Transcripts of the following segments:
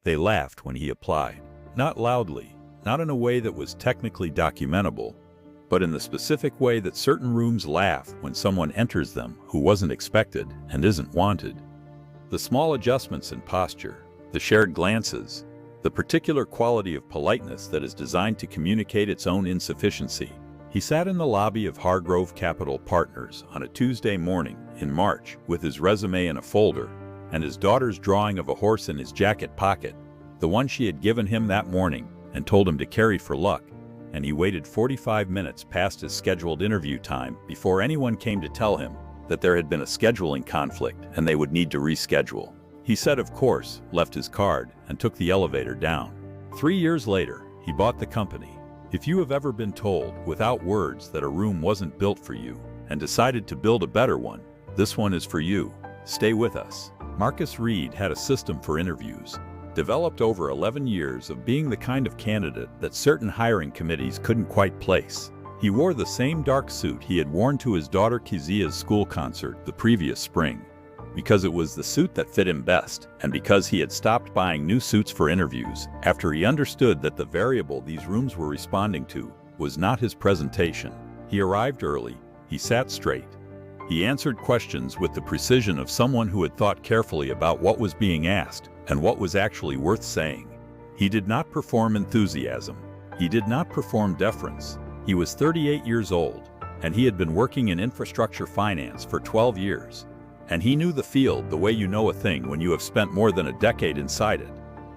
They laughed when he applied. Not loudly, not in a way that was technically documentable, but in the specific way that certain rooms laugh when someone enters them who wasn't expected and isn't wanted. The small adjustments in posture, the shared glances, the particular quality of politeness that is designed to communicate its own insufficiency. He sat in the lobby of Hargrove Capital Partners on a Tuesday morning in March with his resume in a folder and his daughter's drawing of a horse in his jacket pocket, the one she had given him that morning and told him to carry for luck, and he waited 45 minutes past his scheduled interview time before anyone came to tell him that there had been a scheduling conflict and they would need to reschedule. He said, of course, left his card, and took the elevator down. 3 years later, he bought the company. If you have ever been told, without words, that a room wasn't built for you, and decided to build a better one, this one is for you. Stay with us. Marcus Reed had a system for interviews, developed over 11 years of being the kind of candidate that certain hiring committees couldn't quite place. He wore the same dark suit he had worn to his daughter Kezia's school concert the previous spring, because it was the suit that fit him best, and because he had stopped buying new suits for interviews after he understood that the variable these rooms were responding to was not his presentation. He arrived early, he sat straight. He answered questions with the precision of someone who had thought carefully about what was being asked and what was actually worth saying. He did not perform enthusiasm. He did not perform deference. He was 38 years old, and he had been working in infrastructure finance for 12 years. And he knew the field the way you know a thing when you have spent more than a decade inside it.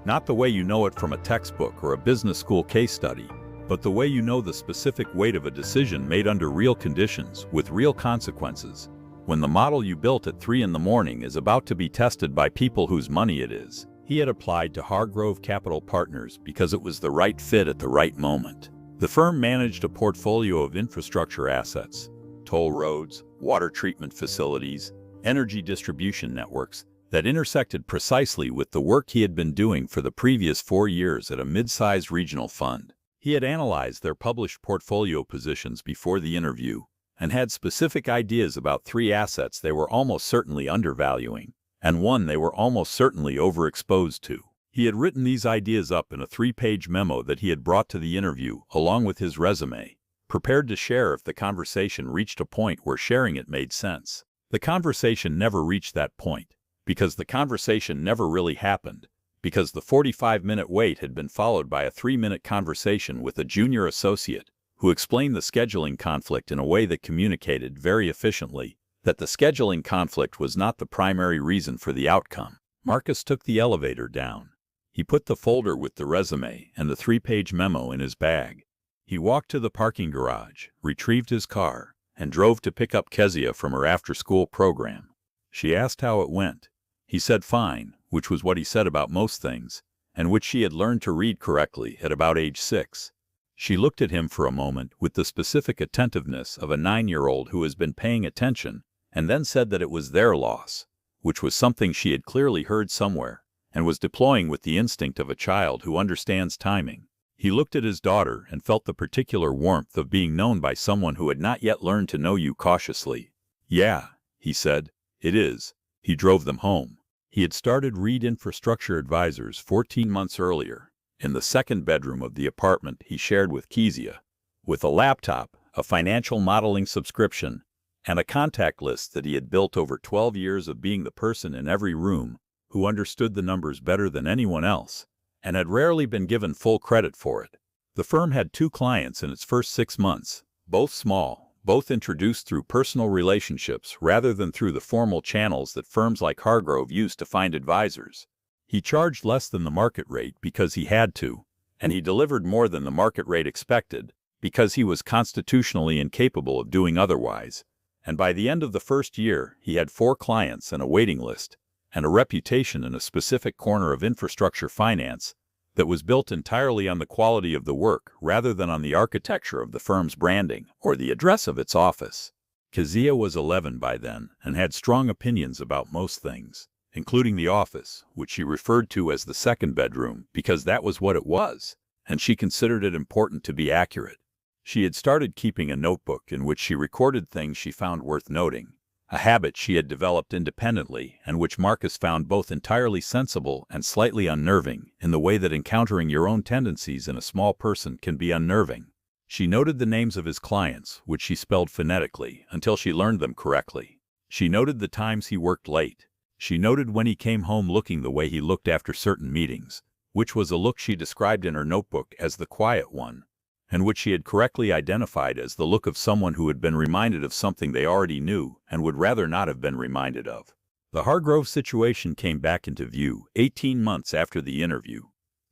Not the way you know it from a textbook or a business school case study, but the way you know the specific weight of a decision made under real conditions with real consequences. When the model you built at 3 in the morning is about to be tested by people whose money it is. He had applied to Hargrove Capital Partners because it was the right fit at the right moment. The firm managed a portfolio of infrastructure assets, toll roads, water treatment facilities, energy distribution networks that intersected precisely with the work he had been doing for the previous 4 years at a mid-sized regional fund. He had analyzed their published portfolio positions before the interview and had specific ideas about 3 assets they were almost certainly undervaluing, and one they were almost certainly overexposed to. He had written these ideas up in a 3-page memo that he had brought to the interview along with his resume, prepared to share if the conversation reached a point where sharing it made sense. The conversation never reached that point, because the conversation never really happened, because the 45-minute wait had been followed by a 3-minute conversation with a junior associate who explained the scheduling conflict in a way that communicated very efficiently that the scheduling conflict was not the primary reason for the outcome. Marcus took the elevator down. He put the folder with the resume and the 3-page memo in his bag. He walked to the parking garage, retrieved his car, and drove to pick up Kezia from her after-school program. She asked how it went. He said fine, which was what he said about most things, and which she had learned to read correctly at about age 6. She looked at him for a moment with the specific attentiveness of a 9-year-old who has been paying attention, and then said that it was their loss, which was something she had clearly heard somewhere, and was deploying with the instinct of a child who understands timing. He looked at his daughter and felt the particular warmth of being known by someone who had not yet learned to know you cautiously. Yeah, he said, it is. He drove them home. He had started Reed Infrastructure Advisors 14 months earlier, in the 2nd bedroom of the apartment he shared with Kezia, with a laptop, a financial modeling subscription, and a contact list that he had built over 12 years of being the person in every room who understood the numbers better than anyone else, and had rarely been given full credit for it. The firm had 2 clients in its first 6 months, both small, both introduced through personal relationships rather than through the formal channels that firms like Hargrove used to find advisors. He charged less than the market rate because he had to, and he delivered more than the market rate expected because he was constitutionally incapable of doing otherwise. And by the end of the first year, he had 4 clients and a waiting list, and a reputation in a specific corner of infrastructure finance that was built entirely on the quality of the work rather than on the architecture of the firm's branding or the address of its office. Kezia was 11 by then and had strong opinions about most things, including the office, which she referred to as the 2nd bedroom because that was what it was, and she considered it important to be accurate. She had started keeping a notebook in which she recorded things she found worth noting, a habit she had developed independently and which Marcus found both entirely sensible and slightly unnerving in the way that encountering your own tendencies in a small person can be unnerving. She noted the names of his clients, which she spelled phonetically, until she learned them correctly. She noted the times he worked late. She noted when he came home looking the way he looked after certain meetings, which was a look she described in her notebook as the quiet one, and which she had correctly identified as the look of someone who had been reminded of something they already knew and would rather not have been reminded of. The Hargrove situation came back into view 18 months after the interview,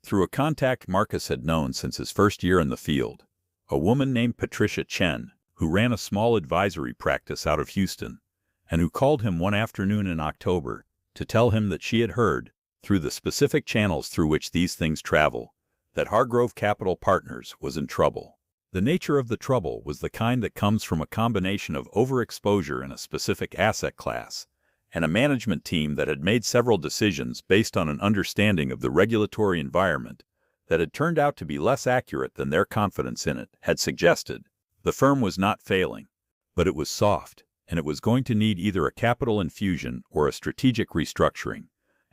through a contact Marcus had known since his first year in the field, a woman named Patricia Chen, who ran a small advisory practice out of Houston, and who called him one afternoon in October to tell him that she had heard, through the specific channels through which these things travel, that Hargrove Capital Partners was in trouble. The nature of the trouble was the kind that comes from a combination of overexposure in a specific asset class and a management team that had made several decisions based on an understanding of the regulatory environment that had turned out to be less accurate than their confidence in it had suggested. The firm was not failing, but it was soft, and it was going to need either a capital infusion or a strategic restructuring,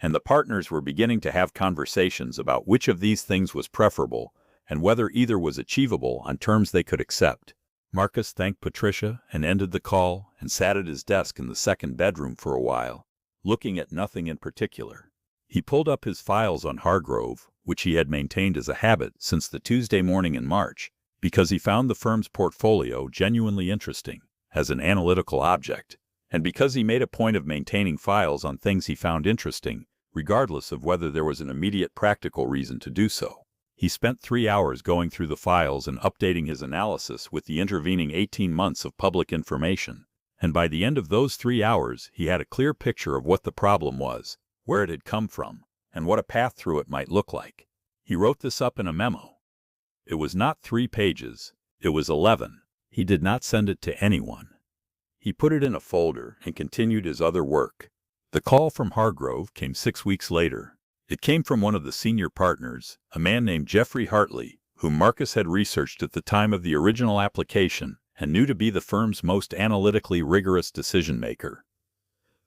and the partners were beginning to have conversations about which of these things was preferable and whether either was achievable on terms they could accept. Marcus thanked Patricia and ended the call and sat at his desk in the second bedroom for a while, looking at nothing in particular. He pulled up his files on Hargrove, which he had maintained as a habit since the Tuesday morning in March, because he found the firm's portfolio genuinely interesting as an analytical object, and because he made a point of maintaining files on things he found interesting, regardless of whether there was an immediate practical reason to do so. He spent 3 hours going through the files and updating his analysis with the intervening 18 months of public information, and by the end of those 3 hours he had a clear picture of what the problem was, where it had come from, and what a path through it might look like. He wrote this up in a memo. It was not 3 pages, it was 11. He did not send it to anyone. He put it in a folder and continued his other work. The call from Hargrove came 6 weeks later. It came from one of the senior partners, a man named Jeffrey Hartley, whom Marcus had researched at the time of the original application and knew to be the firm's most analytically rigorous decision-maker.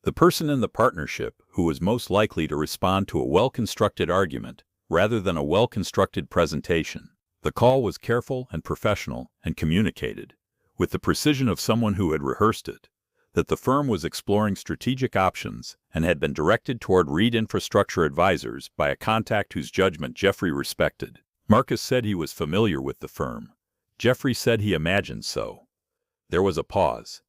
The person in the partnership who was most likely to respond to a well-constructed argument rather than a well-constructed presentation. The call was careful and professional and communicated, with the precision of someone who had rehearsed it, that the firm was exploring strategic options and had been directed toward Reed Infrastructure Advisors by a contact whose judgment Jeffrey respected. Marcus said he was familiar with the firm. Jeffrey said he imagined so. There was a pause.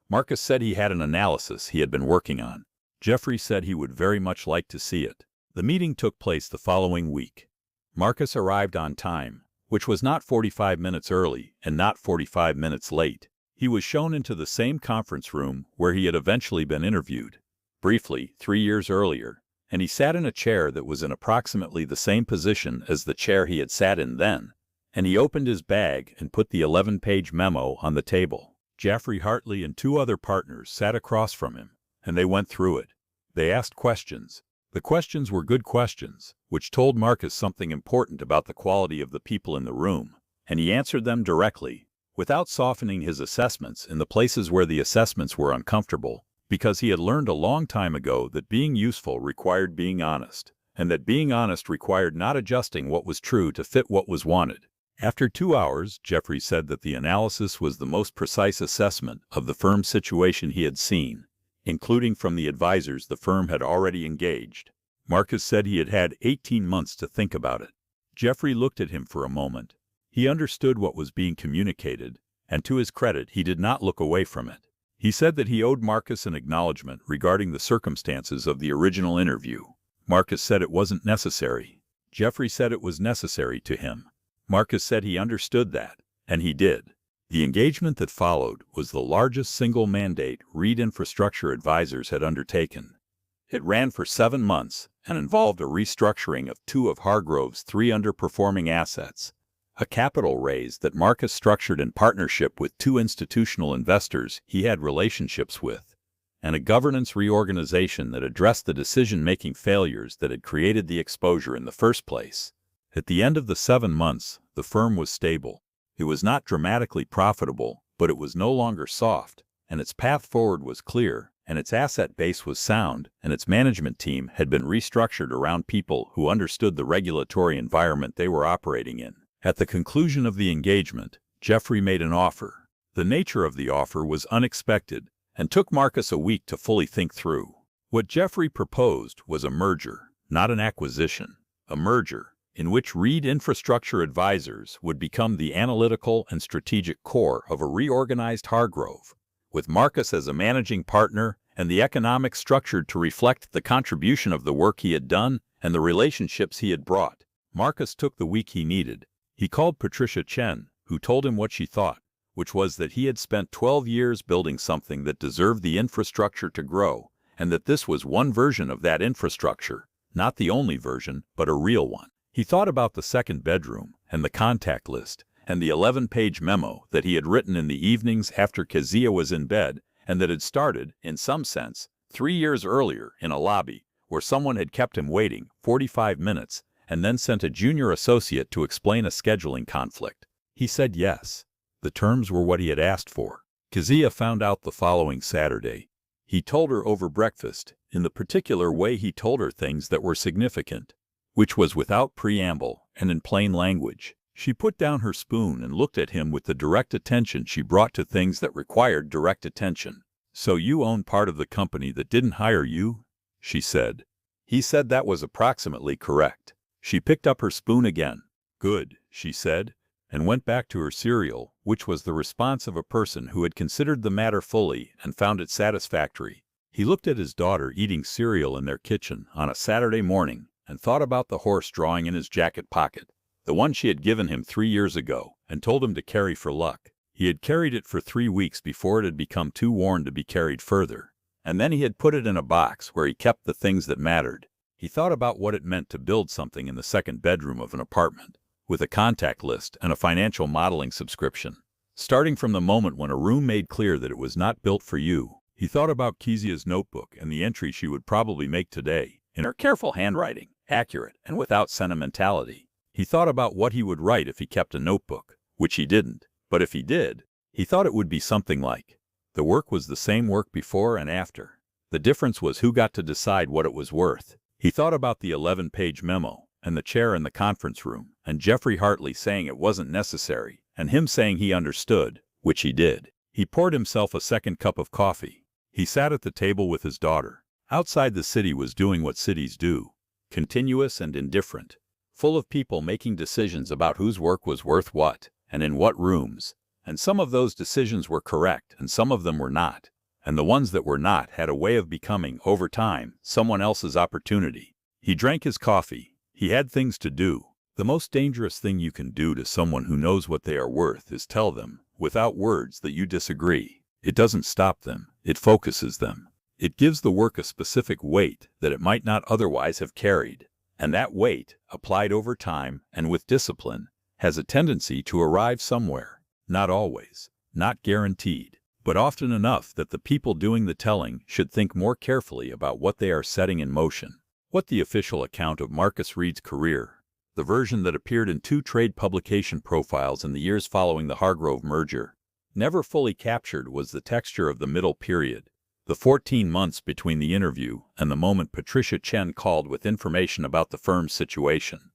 Marcus said he had an analysis he had been working on. Jeffrey said he would very much like to see it. The meeting took place the following week. Marcus arrived on time, which was not 45 minutes early and not 45 minutes late. He was shown into the same conference room where he had eventually been interviewed, briefly, 3 years earlier, and he sat in a chair that was in approximately the same position as the chair he had sat in then, and he opened his bag and put the 11-page memo on the table. Jeffrey Hartley and 2 other partners sat across from him, and they went through it. They asked questions. The questions were good questions, which told Marcus something important about the quality of the people in the room, and he answered them directly, without softening his assessments in the places where the assessments were uncomfortable, because he had learned a long time ago that being useful required being honest, and that being honest required not adjusting what was true to fit what was wanted. After 2 hours, Jeffrey said that the analysis was the most precise assessment of the firm's situation he had seen, including from the advisors the firm had already engaged. Marcus said he had had 18 months to think about it. Jeffrey looked at him for a moment. He understood what was being communicated, and to his credit, he did not look away from it. He said that he owed Marcus an acknowledgement regarding the circumstances of the original interview. Marcus said it wasn't necessary. Jeffrey said it was necessary to him. Marcus said he understood that, and he did. The engagement that followed was the largest single mandate Reed Infrastructure Advisors had undertaken. It ran for 7 months and involved a restructuring of 2 of Hargrove's 3 underperforming assets, a capital raise that Marcus structured in partnership with 2 institutional investors he had relationships with, and a governance reorganization that addressed the decision-making failures that had created the exposure in the first place. At the end of the 7 months, the firm was stable. It was not dramatically profitable, but it was no longer soft, and its path forward was clear, and its asset base was sound, and its management team had been restructured around people who understood the regulatory environment they were operating in. At the conclusion of the engagement, Jeffrey made an offer. The nature of the offer was unexpected and took Marcus a week to fully think through. What Jeffrey proposed was a merger, not an acquisition. A merger in which Reed Infrastructure Advisors would become the analytical and strategic core of a reorganized Hargrove, with Marcus as a managing partner and the economics structured to reflect the contribution of the work he had done and the relationships he had brought. Marcus took the week he needed. He called Patricia Chen, who told him what she thought, which was that he had spent 12 years building something that deserved the infrastructure to grow, and that this was one version of that infrastructure, not the only version, but a real one. He thought about the second bedroom, and the contact list, and the 11-page memo that he had written in the evenings after Kezia was in bed, and that had started, in some sense, 3 years earlier in a lobby, where someone had kept him waiting 45 minutes, and then sent a junior associate to explain a scheduling conflict. He said yes. The terms were what he had asked for. Kezia found out the following Saturday. He told her over breakfast, in the particular way he told her things that were significant, which was without preamble and in plain language. She put down her spoon and looked at him with the direct attention she brought to things that required direct attention. "So you own part of the company that didn't hire you?" she said. He said that was approximately correct. She picked up her spoon again. "Good," she said, and went back to her cereal, which was the response of a person who had considered the matter fully and found it satisfactory. He looked at his daughter eating cereal in their kitchen on a Saturday morning and thought about the horse drawing in his jacket pocket, the one she had given him 3 years ago and told him to carry for luck. He had carried it for 3 weeks before it had become too worn to be carried further, and then he had put it in a box where he kept the things that mattered. He thought about what it meant to build something in the second bedroom of an apartment, with a contact list and a financial modeling subscription. Starting from the moment when a room made clear that it was not built for you, he thought about Kezia's notebook and the entry she would probably make today, in her careful handwriting, accurate and without sentimentality. He thought about what he would write if he kept a notebook, which he didn't, but if he did, he thought it would be something like, "The work was the same work before and after. The difference was who got to decide what it was worth." He thought about the 11-page memo, and the chair in the conference room, and Jeffrey Hartley saying it wasn't necessary, and him saying he understood, which he did. He poured himself a second cup of coffee. He sat at the table with his daughter. Outside the city was doing what cities do, continuous and indifferent, full of people making decisions about whose work was worth what, and in what rooms. And some of those decisions were correct, and some of them were not. And the ones that were not had a way of becoming, over time, someone else's opportunity. He drank his coffee. He had things to do. The most dangerous thing you can do to someone who knows what they are worth is tell them, without words, that you disagree. It doesn't stop them. It focuses them. It gives the work a specific weight that it might not otherwise have carried. And that weight, applied over time and with discipline, has a tendency to arrive somewhere. Not always, not guaranteed, but often enough that the people doing the telling should think more carefully about what they are setting in motion. What the official account of Marcus Reed's career, the version that appeared in 2 trade publication profiles in the years following the Hargrove merger, never fully captured was the texture of the middle period, the 14 months between the interview and the moment Patricia Chen called with information about the firm's situation.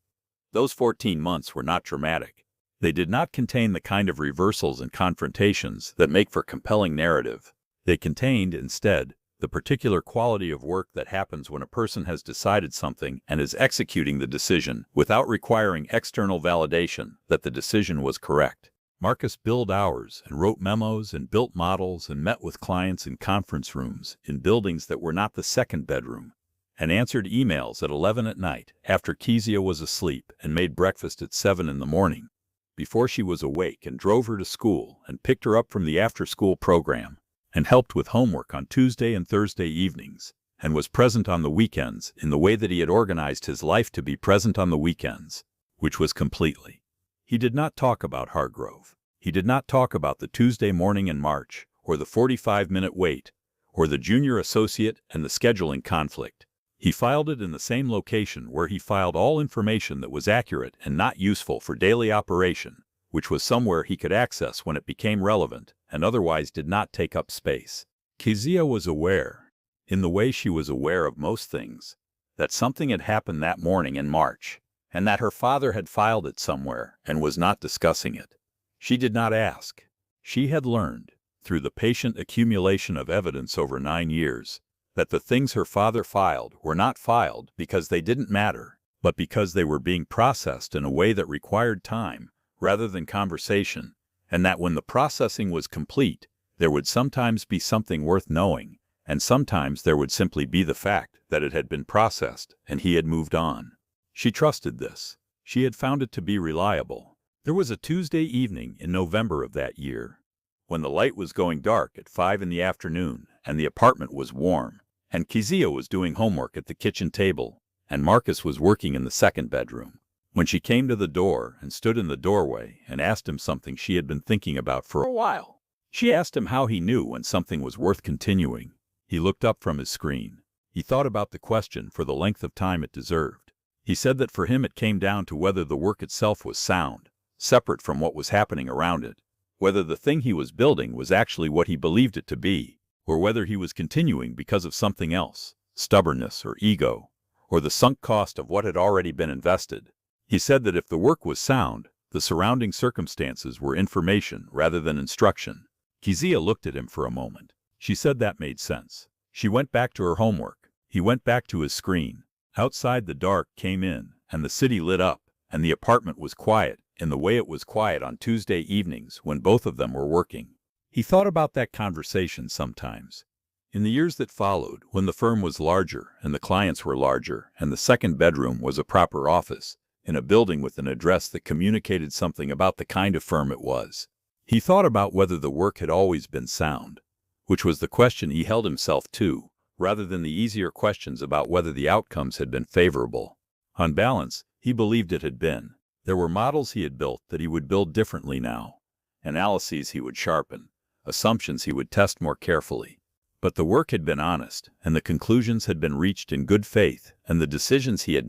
Those 14 months were not dramatic. They did not contain the kind of reversals and confrontations that make for compelling narrative. They contained, instead, the particular quality of work that happens when a person has decided something and is executing the decision without requiring external validation that the decision was correct. Marcus billed hours and wrote memos and built models and met with clients in conference rooms in buildings that were not the second bedroom, and answered emails at 11 at night after Kezia was asleep and made breakfast at 7 in the morning, before she was awake, and drove her to school and picked her up from the after-school program, and helped with homework on Tuesday and Thursday evenings, and was present on the weekends in the way that he had organized his life to be present on the weekends, which was completely. He did not talk about Hargrove. He did not talk about the Tuesday morning in March, or the 45-minute wait, or the junior associate and the scheduling conflict. He filed it in the same location where he filed all information that was accurate and not useful for daily operation, which was somewhere he could access when it became relevant and otherwise did not take up space. Kezia was aware, in the way she was aware of most things, that something had happened that morning in March, and that her father had filed it somewhere and was not discussing it. She did not ask. She had learned, through the patient accumulation of evidence over 9 years, that the things her father filed were not filed because they didn't matter, but because they were being processed in a way that required time rather than conversation, and that when the processing was complete, there would sometimes be something worth knowing, and sometimes there would simply be the fact that it had been processed and he had moved on. She trusted this. She had found it to be reliable. There was a Tuesday evening in November of that year, when the light was going dark at 5 in the afternoon and the apartment was warm, and Kezia was doing homework at the kitchen table, and Marcus was working in the second bedroom, when she came to the door and stood in the doorway and asked him something she had been thinking about for a while. She asked him how he knew when something was worth continuing. He looked up from his screen. He thought about the question for the length of time it deserved. He said that for him it came down to whether the work itself was sound, separate from what was happening around it, whether the thing he was building was actually what he believed it to be, or whether he was continuing because of something else, stubbornness or ego, or the sunk cost of what had already been invested. He said that if the work was sound, the surrounding circumstances were information rather than instruction. Kezia looked at him for a moment. She said that made sense. She went back to her homework. He went back to his screen. Outside the dark came in, and the city lit up, and the apartment was quiet in the way it was quiet on Tuesday evenings when both of them were working. He thought about that conversation sometimes. In the years that followed, when the firm was larger and the clients were larger and the second bedroom was a proper office, in a building with an address that communicated something about the kind of firm it was, he thought about whether the work had always been sound, which was the question he held himself to, rather than the easier questions about whether the outcomes had been favorable. On balance, he believed it had been. There were models he had built that he would build differently now, analyses he would sharpen, assumptions he would test more carefully. But the work had been honest, and the conclusions had been reached in good faith, and the decisions he had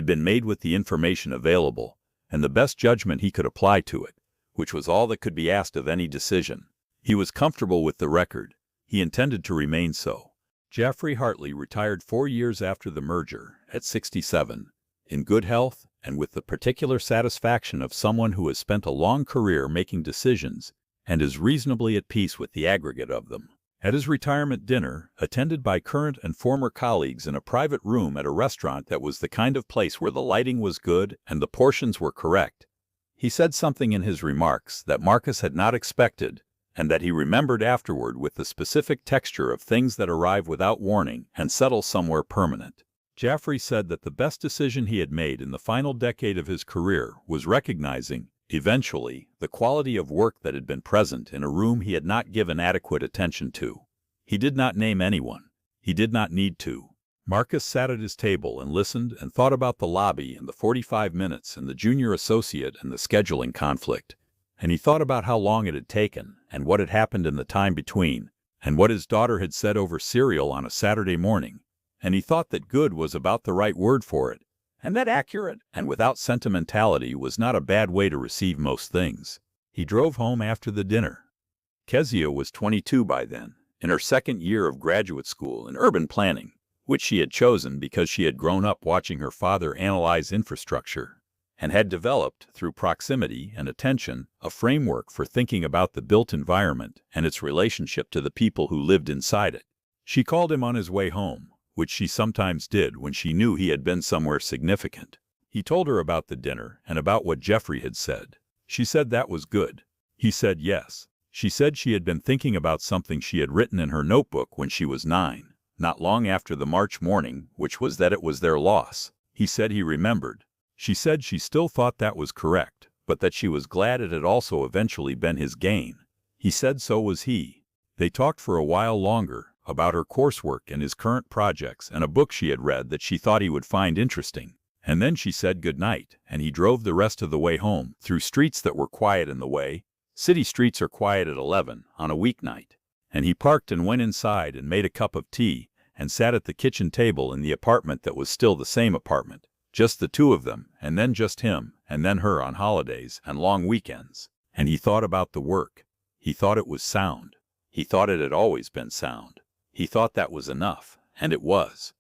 been made with the information available, and the best judgment he could apply to it, which was all that could be asked of any decision. He was comfortable with the record. He intended to remain so. Jaffrey Hartley retired 4 years after the merger, at 67, in good health and with the particular satisfaction of someone who has spent a long career making decisions and is reasonably at peace with the aggregate of them. At his retirement dinner, attended by current and former colleagues in a private room at a restaurant that was the kind of place where the lighting was good and the portions were correct, he said something in his remarks that Marcus had not expected, and that he remembered afterward with the specific texture of things that arrive without warning and settle somewhere permanent. Jaffrey said that the best decision he had made in the final decade of his career was recognizing, eventually, the quality of work that had been present in a room he had not given adequate attention to. He did not name anyone. He did not need to. Marcus sat at his table and listened and thought about the lobby and the 45 minutes and the junior associate and the scheduling conflict. And he thought about how long it had taken, and what had happened in the time between, and what his daughter had said over cereal on a Saturday morning. And he thought that good was about the right word for it, and that accurate and without sentimentality was not a bad way to receive most things. He drove home after the dinner. Kezia was 22 by then, in her second year of graduate school in urban planning, which she had chosen because she had grown up watching her father analyze infrastructure, and had developed, through proximity and attention, a framework for thinking about the built environment and its relationship to the people who lived inside it. She called him on his way home, which she sometimes did when she knew he had been somewhere significant. He told her about the dinner and about what Jeffrey had said. She said that was good. He said yes. She said she had been thinking about something she had written in her notebook when she was 9, not long after the March morning, which was that it was their loss. He said he remembered. She said she still thought that was correct, but that she was glad it had also eventually been his gain. He said so was he. They talked for a while longer, about her coursework and his current projects and a book she had read that she thought he would find interesting. And then she said good night, and he drove the rest of the way home, through streets that were quiet in the way. City streets are quiet at 11 on a weeknight. And he parked and went inside and made a cup of tea, and sat at the kitchen table in the apartment that was still the same apartment. Just the two of them, and then just him, and then her on holidays and long weekends. And he thought about the work. He thought it was sound. He thought it had always been sound. He thought that was enough, and it was.